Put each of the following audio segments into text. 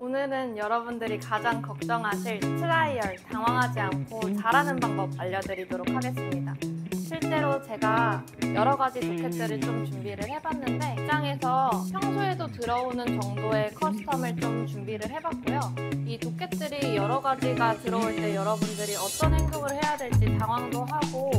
오늘은 여러분들이 가장 걱정하실 트라이얼, 당황하지 않고 잘하는 방법 알려드리도록 하겠습니다. 실제로 제가 여러 가지 도켓들을 좀 준비를 해봤는데 직장에서 평소에도 들어오는 정도의 커스텀을 좀 준비를 해봤고요. 이 도켓들이 여러 가지가 들어올 때 여러분들이 어떤 행동을 해야 될지 당황도 하고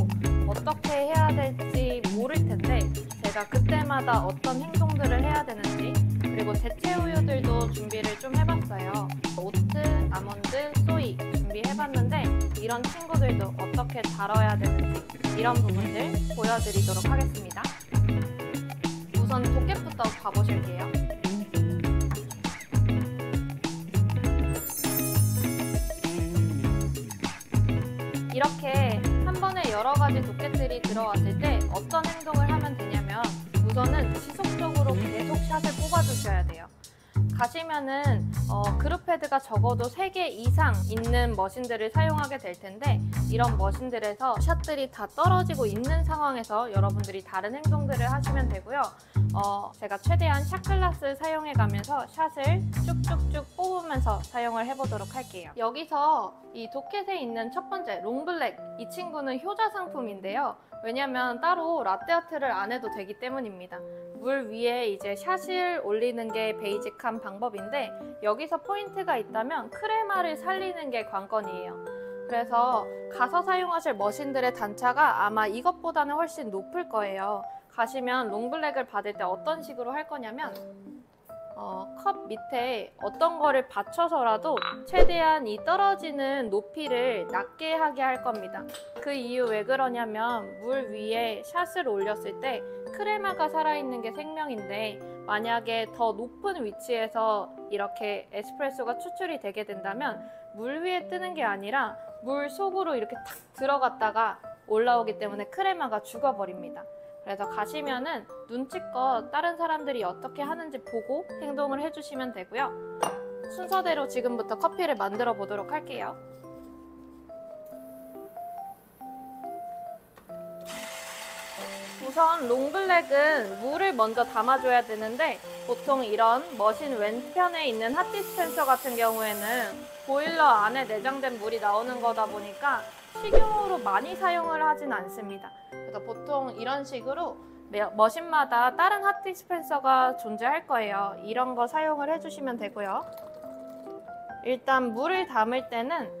어떻게 해야 될지 모를 텐데 제가 그때마다 어떤 행동들을 해야 되는지 그리고 대체 우유들도 준비를 좀 해봤어요. 오트, 아몬드, 소이 준비해봤는데 이런 친구들도 어떻게 다뤄야 되는지 이런 부분들 보여드리도록 하겠습니다. 우선 도켓부터 봐보실게요. 이렇게 한 번에 여러 가지 도켓들이 들어왔을 때 어떤 행동을 하면 되냐면 우선은 지속적으로 계속 샷을 뽑아주셔야 돼요. 가시면은 그룹 헤드가 적어도 3개 이상 있는 머신들을 사용하게 될 텐데 이런 머신들에서 샷들이 다 떨어지고 있는 상황에서 여러분들이 다른 행동들을 하시면 되고요. 제가 최대한 샷 클래스 사용해 가면서 샷을 쭉쭉쭉 뽑으면서 사용을 해보도록 할게요. 여기서 이 도켓에 있는 첫 번째 롱블랙, 이 친구는 효자 상품인데요. 왜냐면 따로 라떼 아트를 안 해도 되기 때문입니다. 물 위에 이제 샷을 올리는 게 베이직한 방법인데 여기서 포인트가 있다면 크레마를 살리는 게 관건이에요. 그래서 가서 사용하실 머신들의 단차가 아마 이것보다는 훨씬 높을 거예요. 가시면 롱블랙을 받을 때 어떤 식으로 할 거냐면 컵 밑에 어떤 거를 받쳐서라도 최대한 이 떨어지는 높이를 낮게 하게 할 겁니다. 그 이유 왜 그러냐면 물 위에 샷을 올렸을 때 크레마가 살아있는 게 생명인데 만약에 더 높은 위치에서 이렇게 에스프레소가 추출이 되게 된다면 물 위에 뜨는 게 아니라 물 속으로 이렇게 탁 들어갔다가 올라오기 때문에 크레마가 죽어버립니다. 그래서 가시면은 눈치껏 다른 사람들이 어떻게 하는지 보고 행동을 해주시면 되고요. 순서대로 지금부터 커피를 만들어 보도록 할게요. 우선 롱블랙은 물을 먼저 담아줘야 되는데 보통 이런 머신 왼편에 있는 핫 디스펜서 같은 경우에는 보일러 안에 내장된 물이 나오는 거다 보니까 식용으로 많이 사용을 하진 않습니다. 그래서 보통 이런 식으로 머신마다 다른 핫 디스펜서가 존재할 거예요. 이런 거 사용을 해주시면 되고요. 일단 물을 담을 때는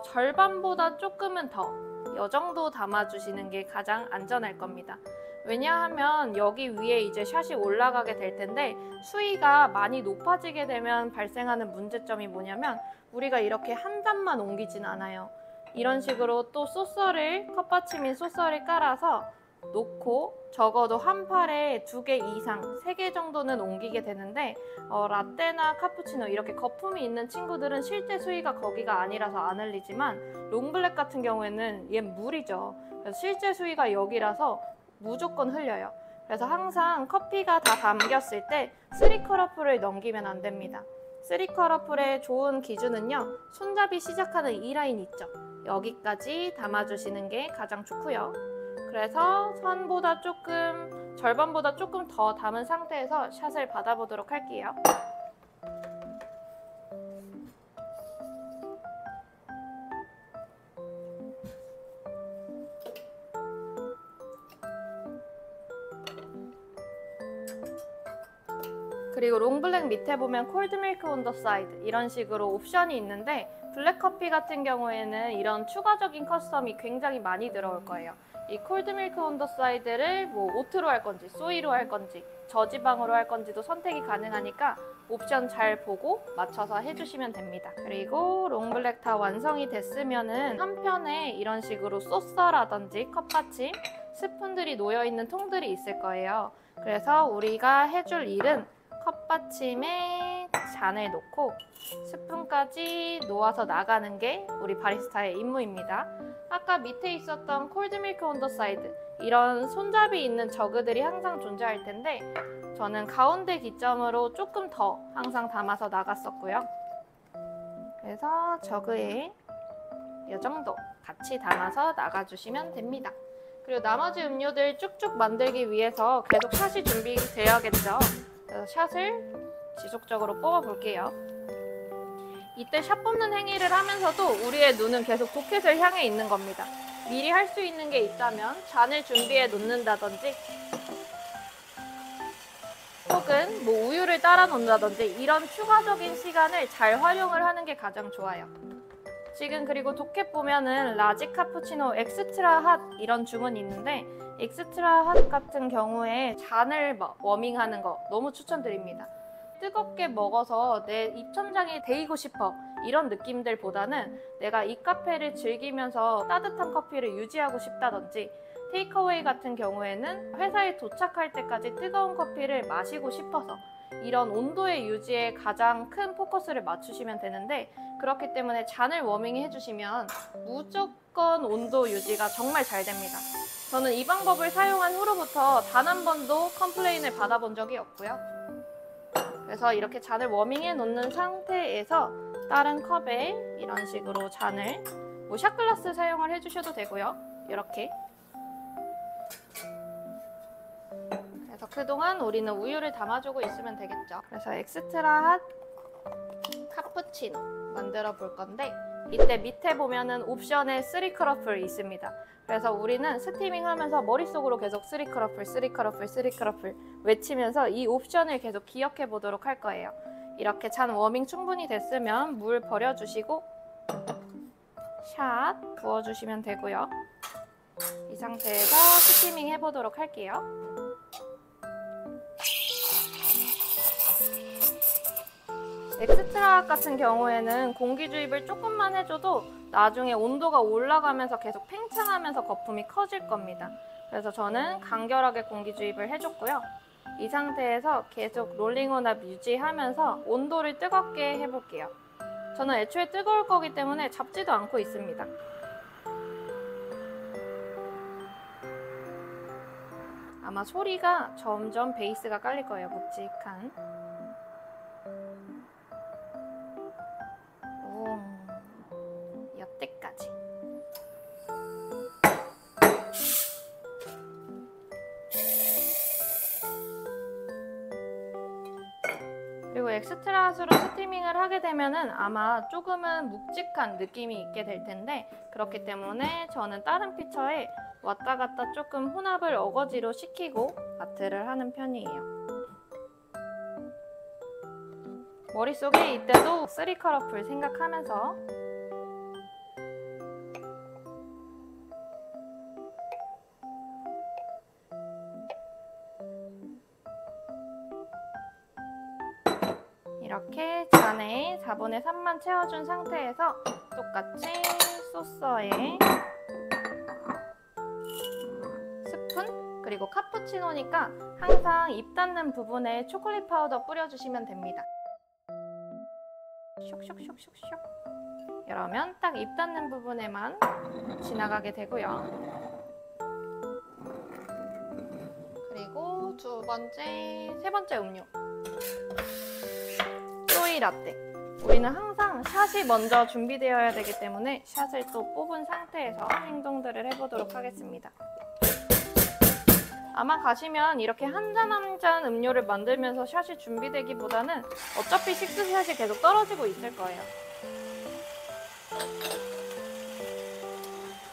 절반보다 조금은 더 이 정도 담아주시는 게 가장 안전할 겁니다. 왜냐하면 여기 위에 이제 샷이 올라가게 될 텐데 수위가 많이 높아지게 되면 발생하는 문제점이 뭐냐면 우리가 이렇게 한 단만 옮기진 않아요. 이런 식으로 또 소서를, 컵받침인 소서를 깔아서 놓고 적어도 한 팔에 2개 이상, 3개 정도는 옮기게 되는데 라떼나 카푸치노 이렇게 거품이 있는 친구들은 실제 수위가 거기가 아니라서 안 흘리지만 롱블랙 같은 경우에는 얘는 물이죠. 그래서 실제 수위가 여기라서 무조건 흘려요. 그래서 항상 커피가 다 담겼을 때 3컬러풀을 넘기면 안 됩니다. 3컬러풀의 좋은 기준은요. 손잡이 시작하는 이 라인 있죠. 여기까지 담아주시는 게 가장 좋고요. 그래서 선보다 조금, 절반보다 조금 더 담은 상태에서 샷을 받아보도록 할게요. 그리고 롱블랙 밑에 보면 콜드밀크 온 더 사이드 이런 식으로 옵션이 있는데 블랙커피 같은 경우에는 이런 추가적인 커스텀이 굉장히 많이 들어올 거예요. 이 콜드밀크 온 더 사이드를 뭐 오트로 할 건지 소이로 할 건지 저지방으로 할 건지도 선택이 가능하니까 옵션 잘 보고 맞춰서 해주시면 됩니다. 그리고 롱블랙 다 완성이 됐으면은 한편에 이런 식으로 소서라든지 컵받침, 스푼들이 놓여있는 통들이 있을 거예요. 그래서 우리가 해줄 일은 컵받침에 잔을 놓고 스푼까지 놓아서 나가는 게 우리 바리스타의 임무입니다. 아까 밑에 있었던 콜드밀크 온 더 사이드 이런 손잡이 있는 저그들이 항상 존재할 텐데 저는 가운데 기점으로 조금 더 항상 담아서 나갔었고요. 그래서 저그에 이 정도 같이 담아서 나가주시면 됩니다. 그리고 나머지 음료들 쭉쭉 만들기 위해서 계속 샷이 준비되어야겠죠. 그래서 샷을 지속적으로 뽑아 볼게요. 이때 샷 뽑는 행위를 하면서도 우리의 눈은 계속 도켓을 향해 있는 겁니다. 미리 할 수 있는 게 있다면 잔을 준비해 놓는다든지 혹은 뭐 우유를 따라 놓는다든지 이런 추가적인 시간을 잘 활용을 하는 게 가장 좋아요. 지금 그리고 도켓 보면은 라지 카푸치노 엑스트라 핫 이런 주문이 있는데 엑스트라 핫 같은 경우에 잔을 워밍하는 거 너무 추천드립니다. 뜨겁게 먹어서 내 입천장이 데이고 싶어 이런 느낌들보다는 내가 이 카페를 즐기면서 따뜻한 커피를 유지하고 싶다든지 테이크어웨이 같은 경우에는 회사에 도착할 때까지 뜨거운 커피를 마시고 싶어서 이런 온도의 유지에 가장 큰 포커스를 맞추시면 되는데 그렇기 때문에 잔을 워밍해 주시면 무조건 온도 유지가 정말 잘 됩니다. 저는 이 방법을 사용한 후로부터 단 한 번도 컴플레인을 받아본 적이 없고요. 그래서 이렇게 잔을 워밍해 놓는 상태에서 다른 컵에 이런 식으로 잔을 뭐 샷글라스 사용을 해주셔도 되고요. 이렇게. 그래서 그동안 우리는 우유를 담아주고 있으면 되겠죠. 그래서 엑스트라 핫 카푸치노 만들어 볼 건데 이때 밑에 보면은 옵션에 3크러플 있습니다. 그래서 우리는 스티밍 하면서 머릿속으로 계속 3크러플, 3크러플, 3크러플 외치면서 이 옵션을 계속 기억해 보도록 할 거예요. 이렇게 잔 워밍 충분히 됐으면 물 버려주시고 샷 부어주시면 되고요. 이 상태에서 스티밍 해보도록 할게요. 엑스트라 같은 경우에는 공기 주입을 조금만 해줘도 나중에 온도가 올라가면서 계속 팽창하면서 거품이 커질 겁니다. 그래서 저는 간결하게 공기 주입을 해줬고요. 이 상태에서 계속 롤링온압 유지하면서 온도를 뜨겁게 해볼게요. 저는 애초에 뜨거울 거기 때문에 잡지도 않고 있습니다. 아마 소리가 점점 베이스가 깔릴 거예요. 묵직한. 여태까지. 그리고 엑스트라 핫으로 스티밍을 하게 되면은 아마 조금은 묵직한 느낌이 있게 될 텐데 그렇기 때문에 저는 다른 피처에 왔다 갔다 조금 혼합을 어거지로 시키고 아트를 하는 편이에요. 머릿속에 이때도 3크러플 생각하면서 이렇게 잔에 4분의 3만 채워준 상태에서 똑같이 소서에 스푼 그리고 카푸치노니까 항상 입 닿는 부분에 초콜릿 파우더 뿌려주시면 됩니다. 슉슉슉슉슉 이러면 딱 입 닿는 부분에만 지나가게 되고요. 그리고 세 번째 음료 소이 라떼. 우리는 항상 샷이 먼저 준비되어야 되기 때문에 샷을 또 뽑은 상태에서 행동들을 해보도록 하겠습니다. 아마 가시면 이렇게 한 잔 한 잔 음료를 만들면서 샷이 준비되기보다는 어차피 식스샷이 계속 떨어지고 있을 거예요.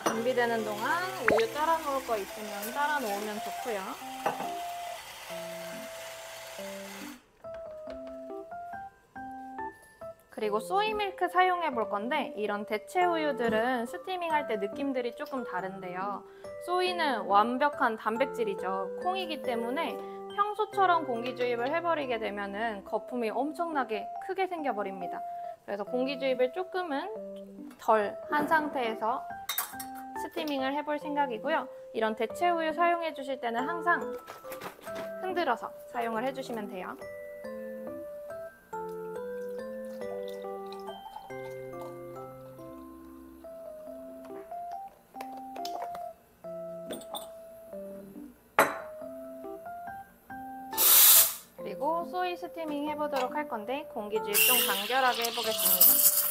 준비되는 동안 우유 따라 놓을 거 있으면 따라 놓으면 좋고요. 그리고 소이밀크 사용해 볼 건데 이런 대체 우유들은 스티밍 할 때 느낌들이 조금 다른데요. 소이는 완벽한 단백질이죠. 콩이기 때문에 평소처럼 공기 주입을 해버리게 되면은 거품이 엄청나게 크게 생겨버립니다. 그래서 공기 주입을 조금은 덜 한 상태에서 스티밍을 해볼 생각이고요. 이런 대체 우유 사용해 주실 때는 항상 흔들어서 사용을 해주시면 돼요. 그리고 소이 스티밍 해보도록 할 건데 공기 주입 좀 간결하게 해보겠습니다.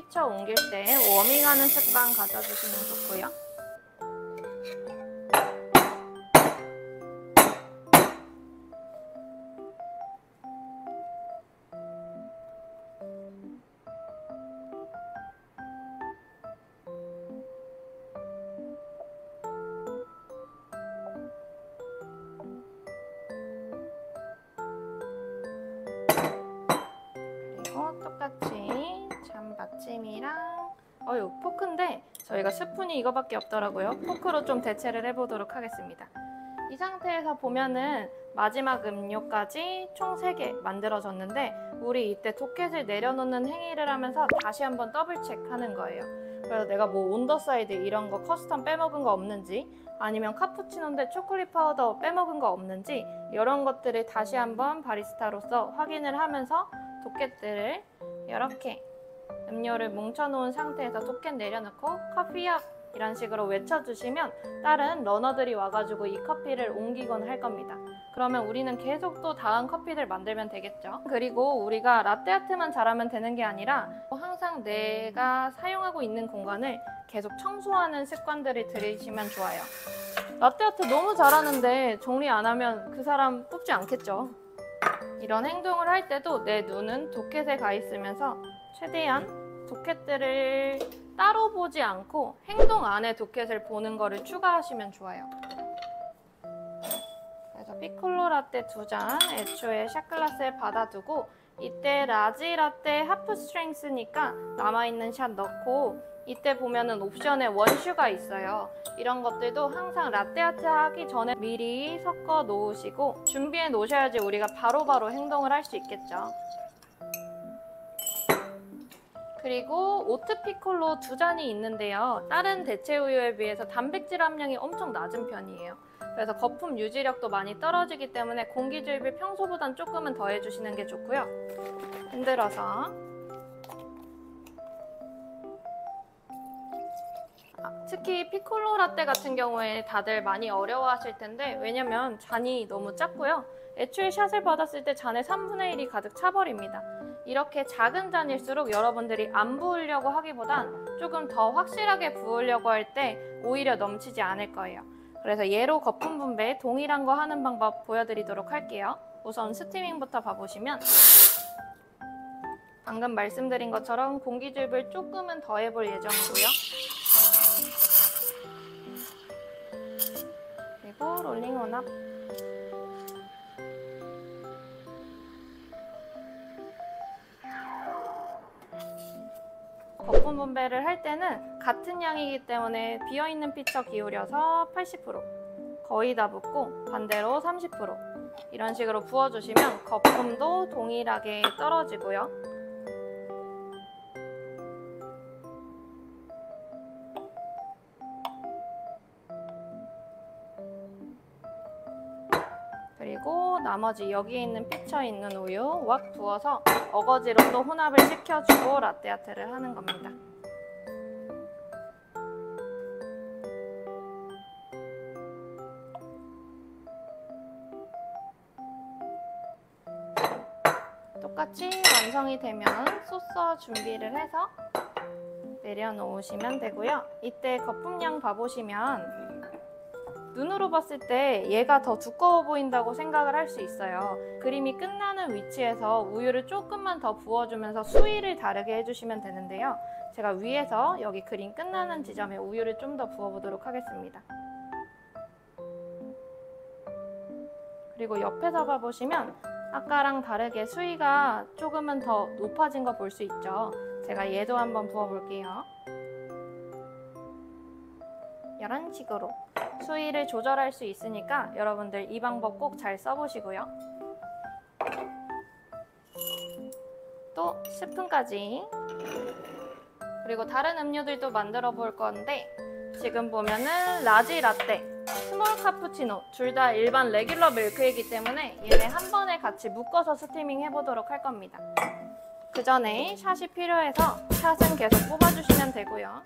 피처 옮길 때 워밍하는 습관 가져주시면 좋고요. 똑같이 잔받침이랑 포크인데 저희가 스푼이 이거밖에 없더라고요. 포크로 좀 대체를 해보도록 하겠습니다. 이 상태에서 보면은 마지막 음료까지 총 3개 만들어졌는데 우리 이때 도켓을 내려놓는 행위를 하면서 다시 한번 더블 체크하는 거예요. 그래서 내가 뭐 온더사이드 이런 거 커스텀 빼먹은 거 없는지, 아니면 카푸치노인데 초콜릿 파우더 빼먹은 거 없는지, 이런 것들을 다시 한번 바리스타로서 확인을 하면서 도켓들을 이렇게 음료를 뭉쳐놓은 상태에서 도켓 내려놓고 커피업 이런 식으로 외쳐주시면 다른 러너들이 와가지고 이 커피를 옮기곤 할 겁니다. 그러면 우리는 계속 또 다음 커피를 만들면 되겠죠. 그리고 우리가 라떼아트만 잘하면 되는 게 아니라 항상 내가 사용하고 있는 공간을 계속 청소하는 습관들을 들이시면 좋아요. 라떼아트 너무 잘하는데 정리 안 하면 그 사람 뽑지 않겠죠. 이런 행동을 할 때도 내 눈은 도켓에 가 있으면서 최대한 도켓들을 따로 보지 않고 행동 안에 도켓을 보는 거를 추가하시면 좋아요. 그래서 피콜로 라떼 2잔 애초에 샷글라스에 받아두고 이때 라지 라떼 하프 스트렝스니까 남아있는 샷 넣고 이때 보면은 옵션에 원슈가 있어요. 이런 것들도 항상 라떼아트 하기 전에 미리 섞어 놓으시고 준비해 놓으셔야지 우리가 바로바로 행동을 할 수 있겠죠. 그리고 오트 피콜로 2잔이 있는데요. 다른 대체 우유에 비해서 단백질 함량이 엄청 낮은 편이에요. 그래서 거품 유지력도 많이 떨어지기 때문에 공기주입을 평소보단 조금은 더 해주시는 게 좋고요. 흔들어서 특히 피콜로 라떼 같은 경우에 다들 많이 어려워하실 텐데 왜냐면 잔이 너무 작고요. 애초에 샷을 받았을 때 잔의 3분의 1이 가득 차버립니다. 이렇게 작은 잔일수록 여러분들이 안 부으려고 하기보단 조금 더 확실하게 부으려고 할 때 오히려 넘치지 않을 거예요. 그래서 얘로 거품 분배 동일한 거 하는 방법 보여드리도록 할게요. 우선 스티밍부터 봐보시면 방금 말씀드린 것처럼 공기주입을 조금은 더 해볼 예정이고요. 그리고 롤링 온업. 거품 분배를 할 때는 같은 양이기 때문에 비어있는 피처 기울여서 80%, 거의 다 붓고 반대로 30% 이런 식으로 부어주시면 거품도 동일하게 떨어지고요. 그리고 나머지 여기에 있는 피처에 있는 우유 왁 부어서 어거지로 또 혼합을 시켜주고 라떼아트를 하는 겁니다. 똑같이 완성이 되면 소서 준비를 해서 내려놓으시면 되고요. 이때 거품량 봐보시면 눈으로 봤을 때 얘가 더 두꺼워 보인다고 생각을 할 수 있어요. 그림이 끝나는 위치에서 우유를 조금만 더 부어주면서 수위를 다르게 해주시면 되는데요. 제가 위에서 여기 그림 끝나는 지점에 우유를 좀 더 부어보도록 하겠습니다. 그리고 옆에서 봐보시면 아까랑 다르게 수위가 조금은 더 높아진 거 볼 수 있죠. 제가 얘도 한번 부어볼게요. 이런 식으로 수위를 조절할 수 있으니까 여러분들 이 방법 꼭 잘 써보시고요. 또 스푼까지. 그리고 다른 음료들도 만들어 볼 건데 지금 보면은 라지 라떼, 스몰 카푸치노 둘 다 일반 레귤러 밀크이기 때문에 얘네 한 번에 같이 묶어서 스티밍 해보도록 할 겁니다. 그 전에 샷이 필요해서 샷은 계속 뽑아주시면 되고요.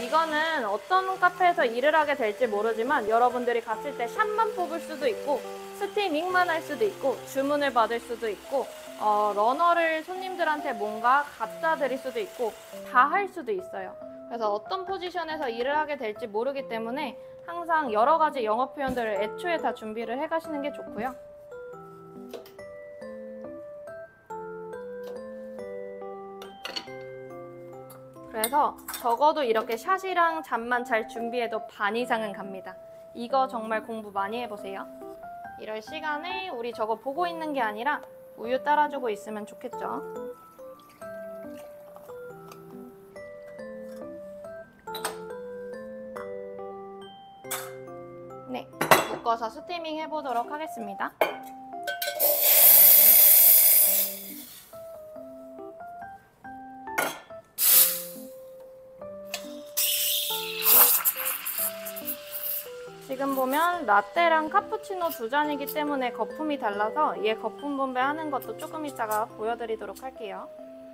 이거는 어떤 카페에서 일을 하게 될지 모르지만 여러분들이 갔을 때 샷만 뽑을 수도 있고 스티밍만 할 수도 있고 주문을 받을 수도 있고 러너를 손님들한테 뭔가 갖다 드릴 수도 있고 다 할 수도 있어요. 그래서 어떤 포지션에서 일을 하게 될지 모르기 때문에 항상 여러 가지 영어 표현들을 애초에 다 준비를 해 가시는 게 좋고요. 그래서 적어도 이렇게 샷이랑 잡만 잘 준비해도 반 이상은 갑니다. 이거 정말 공부 많이 해보세요. 이럴 시간에 우리 저거 보고 있는 게 아니라 우유 따라주고 있으면 좋겠죠. 네, 묶어서 스티밍 해보도록 하겠습니다. 지금 보면 라떼랑 카푸치노 두 잔이기 때문에 거품이 달라서 얘 거품 분배하는 것도 조금 이따가 보여드리도록 할게요.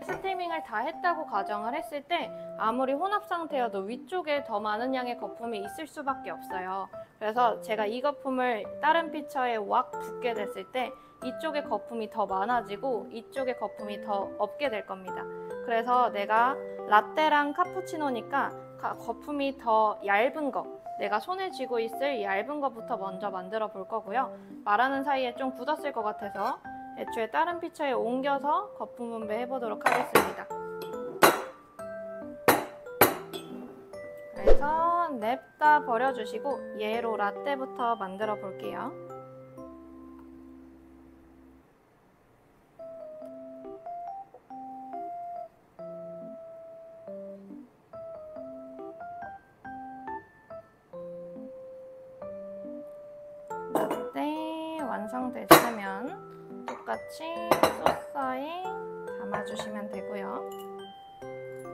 스티밍을 다 했다고 가정을 했을 때 아무리 혼합 상태여도 위쪽에 더 많은 양의 거품이 있을 수밖에 없어요. 그래서 제가 이 거품을 다른 피처에 왁 붓게 됐을 때 이쪽에 거품이 더 많아지고 이쪽에 거품이 더 없게 될 겁니다. 그래서 내가 라떼랑 카푸치노니까 거품이 더 얇은 거, 내가 손에 쥐고 있을 얇은 것부터 먼저 만들어 볼 거고요. 말하는 사이에 좀 굳었을 것 같아서 애초에 다른 피처에 옮겨서 거품 분배 해보도록 하겠습니다. 그래서 냅다 버려주시고 얘로 라떼부터 만들어 볼게요. 라떼 완성됐으면 똑같이 소스에 담아주시면 되고요.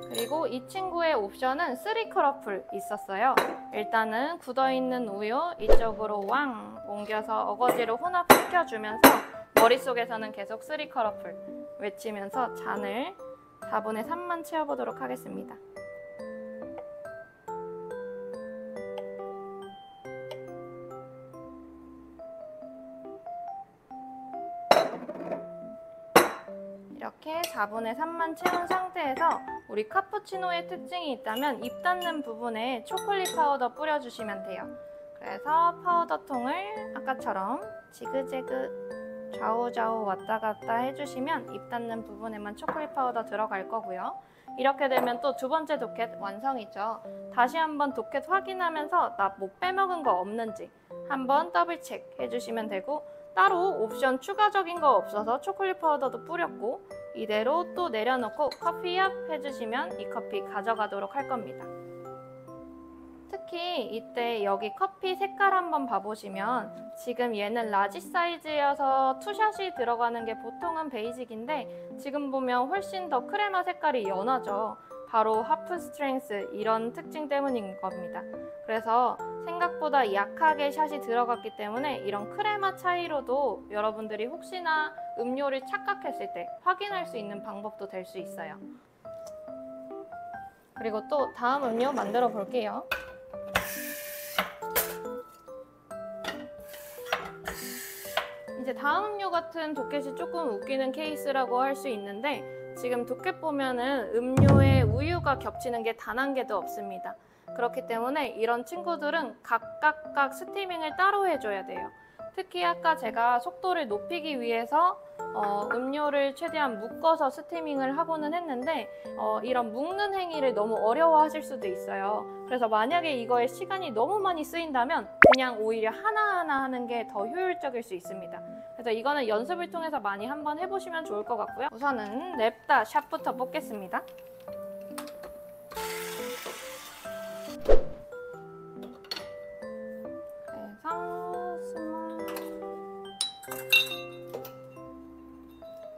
그리고 이 친구의 옵션은 3커러플 있었어요. 일단은 굳어있는 우유 이쪽으로 왕 옮겨서 어거지로 혼합시켜주면서 머릿속에서는 계속 3커러플 외치면서 잔을 4분의 3만 채워보도록 하겠습니다. 이렇게 4분의 3만 채운 상태에서 우리 카푸치노의 특징이 있다면 입 닿는 부분에 초콜릿 파우더 뿌려주시면 돼요. 그래서 파우더 통을 아까처럼 지그재그 좌우좌우 왔다 갔다 해주시면 입 닿는 부분에만 초콜릿 파우더 들어갈 거고요. 이렇게 되면 또 두 번째 도켓 완성이죠. 다시 한번 도켓 확인하면서 나 뭐 빼먹은 거 없는지 한번 더블 체크 해주시면 되고, 따로 옵션 추가적인 거 없어서 초콜릿 파우더도 뿌렸고 이대로 또 내려놓고 커피업 해주시면 이 커피 가져가도록 할 겁니다. 특히 이때 여기 커피 색깔 한번 봐보시면 지금 얘는 라지 사이즈여서 투샷이 들어가는 게 보통은 베이직인데 지금 보면 훨씬 더 크레마 색깔이 연하죠. 바로 하프 스트렝스 이런 특징 때문인 겁니다. 그래서 생각보다 약하게 샷이 들어갔기 때문에 이런 크레마 차이로도 여러분들이 혹시나 음료를 착각했을 때 확인할 수 있는 방법도 될 수 있어요. 그리고 또 다음 음료 만들어 볼게요. 이제 다음 음료 같은 도켓이 조금 웃기는 케이스라고 할 수 있는데 지금 도켓 보면은 음료에 우유가 겹치는 게 단 한 개도 없습니다. 그렇기 때문에 이런 친구들은 각각 스티밍을 따로 해줘야 돼요. 특히 아까 제가 속도를 높이기 위해서 음료를 최대한 묶어서 스티밍을 하고는 했는데 이런 묶는 행위를 너무 어려워하실 수도 있어요. 그래서 만약에 이거에 시간이 너무 많이 쓰인다면 그냥 오히려 하나하나 하는 게 더 효율적일 수 있습니다. 그래서 이거는 연습을 통해서 많이 한번 해보시면 좋을 것 같고요. 우선은 냅다 샷부터 뽑겠습니다.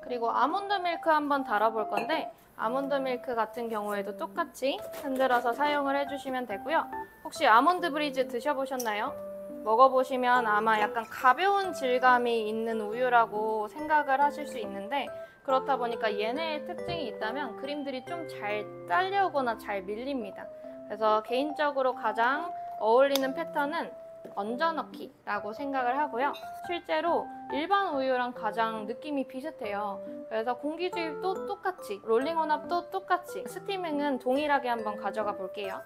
그리고 아몬드 밀크 한번 달아볼 건데 아몬드 밀크 같은 경우에도 똑같이 흔들어서 사용을 해주시면 되고요. 혹시 아몬드 브리즈 드셔보셨나요? 먹어보시면 아마 약간 가벼운 질감이 있는 우유라고 생각을 하실 수 있는데 그렇다 보니까 얘네의 특징이 있다면 그림들이 좀 잘 딸려오거나 잘 밀립니다. 그래서 개인적으로 가장 어울리는 패턴은 얹어 넣기라고 생각을 하고요. 실제로 일반 우유랑 가장 느낌이 비슷해요. 그래서 공기 주입도 똑같이, 롤링 혼합도 똑같이, 스티밍은 동일하게 한번 가져가 볼게요.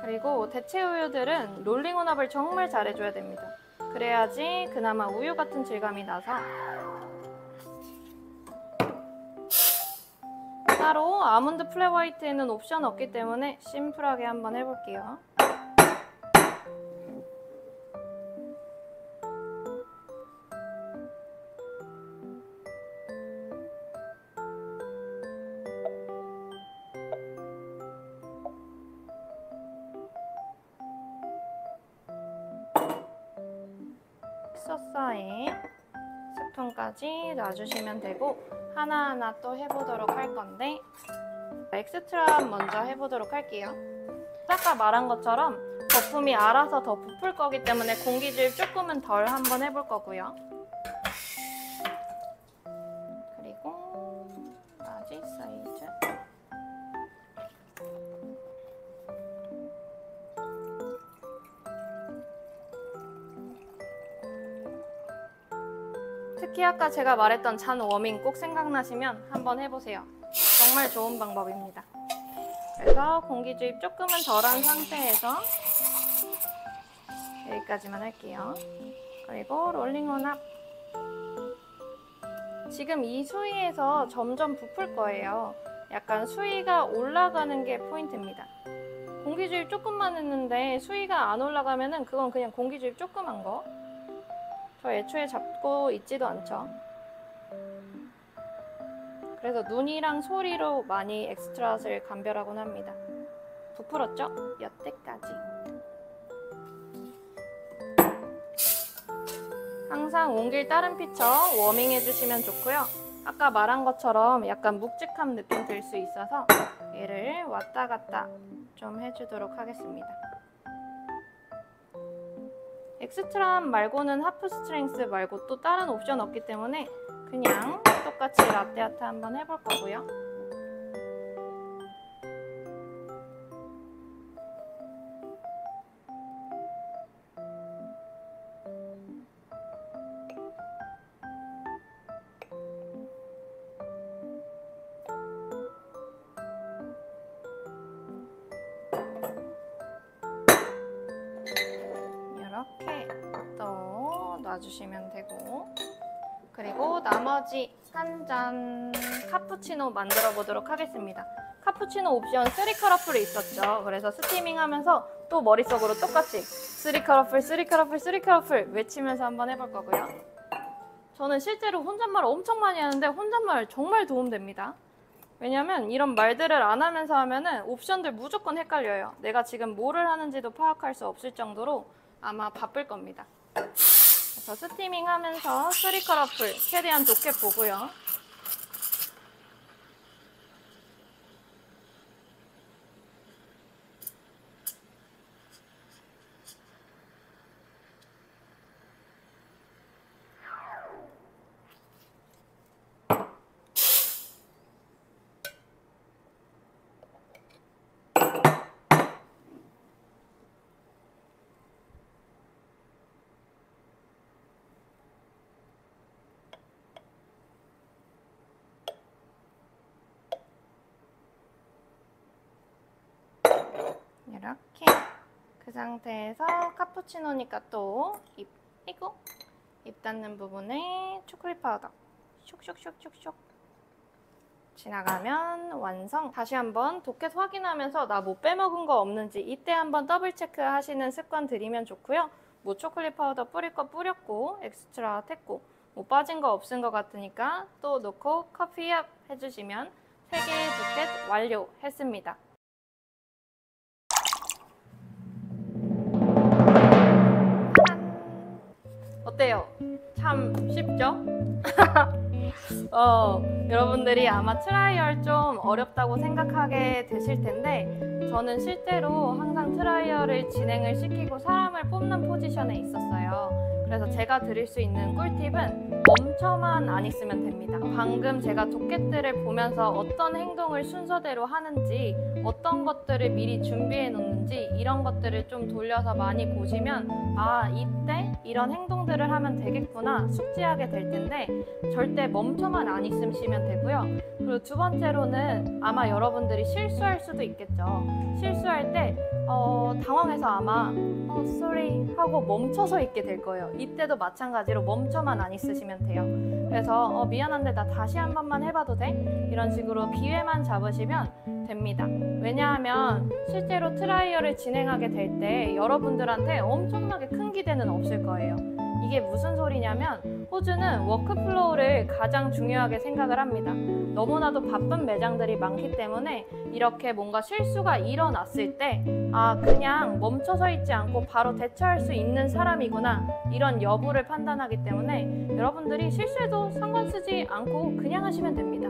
그리고 대체 우유들은 롤링 혼합을 정말 잘해줘야 됩니다. 그래야지 그나마 우유 같은 질감이 나서. 따로 아몬드 플랫 화이트에는 옵션 없기 때문에 심플하게 한번 해볼게요. 믹서서에 스푼까지 놔주시면 되고 하나하나 또 해보도록 할 건데 엑스트라 먼저 해보도록 할게요. 아까 말한 것처럼 거품이 알아서 더 부풀 거기 때문에 공기주입 조금은 덜 한번 해볼 거고요. 그리고 라지 사이즈 특히 아까 제가 말했던 잔 워밍 꼭 생각나시면 한번 해보세요. 정말 좋은 방법입니다. 그래서 공기 주입 조금은 덜한 상태에서 여기까지만 할게요. 그리고 롤링 혼합. 지금 이 수위에서 점점 부풀 거예요. 약간 수위가 올라가는 게 포인트입니다. 공기 주입 조금만 했는데 수위가 안 올라가면은 그건 그냥 공기 주입 조금한 거. 저 애초에 잡고 있지도 않죠. 그래서 눈이랑 소리로 많이 엑스트라를 감별하곤 합니다. 부풀었죠? 여태까지. 항상 온길 다른 피처 워밍 해주시면 좋고요. 아까 말한 것처럼 약간 묵직함 느낌 들 수 있어서 얘를 왔다 갔다 좀 해주도록 하겠습니다. 엑스트라 말고는 하프 스트렝스 말고 또 다른 옵션 없기 때문에 그냥 똑같이 라떼 아트 한번 해볼 거고요. 이렇게 또 놔주시면 되고, 그리고 나머지 한 잔 카푸치노 만들어 보도록 하겠습니다. 카푸치노 옵션 3커러플이 있었죠. 그래서 스티밍 하면서 또 머릿속으로 똑같이 3커러플, 3커러플, 3커러플 외치면서 한번 해볼 거고요. 저는 실제로 혼잣말 엄청 많이 하는데 혼잣말 정말 도움됩니다. 왜냐면 이런 말들을 안 하면서 하면은 옵션들 무조건 헷갈려요. 내가 지금 뭐를 하는지도 파악할 수 없을 정도로 아마 바쁠 겁니다. 그래서 스티밍 하면서 3커러플 최대한 좋게 보고요. 이렇게 그 상태에서 카푸치노니까 또 입 닿는 부분에 초콜릿 파우더 슉슉슉슉슉 지나가면 완성. 다시 한번 도켓 확인하면서 나 뭐 빼먹은 거 없는지 이때 한번 더블 체크 하시는 습관 들이면 좋고요. 뭐 초콜릿 파우더 뿌릴 거 뿌렸고 엑스트라 했고 뭐 빠진 거 없은 거 같으니까 또 넣고 커피업 해주시면 3개의 도켓 완료했습니다. 어때요? 참 쉽죠? 여러분들이 아마 트라이얼 좀 어렵다고 생각하게 되실 텐데 저는 실제로 항상 트라이얼을 진행을 시키고 사람을 뽑는 포지션에 있었어요. 그래서 제가 드릴 수 있는 꿀팁은 멈춰만 안 있으면 됩니다. 방금 제가 도깨들을 보면서 어떤 행동을 순서대로 하는지, 어떤 것들을 미리 준비해 놓는지 이런 것들을 좀 돌려서 많이 보시면 아, 이때 이런 행동들을 하면 되겠구나 숙지하게 될 텐데 절대 멈춰만 안 있으시면 되고요. 그리고 두 번째로는 아마 여러분들이 실수할 수도 있겠죠. 실수할 때 당황해서 아마 sorry 하고 멈춰서 있게 될 거예요. 이때도 마찬가지로 멈춰만 안 있으시면 돼요. 그래서 미안한데 나 다시 한 번만 해봐도 돼? 이런 식으로 기회만 잡으시면 됩니다. 왜냐하면 실제로 트라이얼을 진행하게 될 때 여러분들한테 엄청나게 큰 기대는 없을 거예요. 이게 무슨 소리냐면 호주는 워크플로우를 가장 중요하게 생각을 합니다. 너무나도 바쁜 매장들이 많기 때문에 이렇게 뭔가 실수가 일어났을 때 아, 그냥 멈춰서 있지 않고 바로 대처할 수 있는 사람이구나 이런 여부를 판단하기 때문에 여러분들이 실수해도 상관 쓰지 않고 그냥 하시면 됩니다.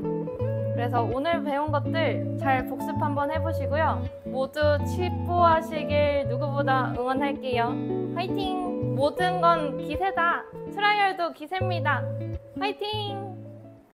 그래서 오늘 배운 것들 잘 복습 한번 해보시고요. 모두 치뽀하시길 누구보다 응원할게요. 화이팅! 모든 건 기세다. 트라이얼도 기세입니다. 화이팅!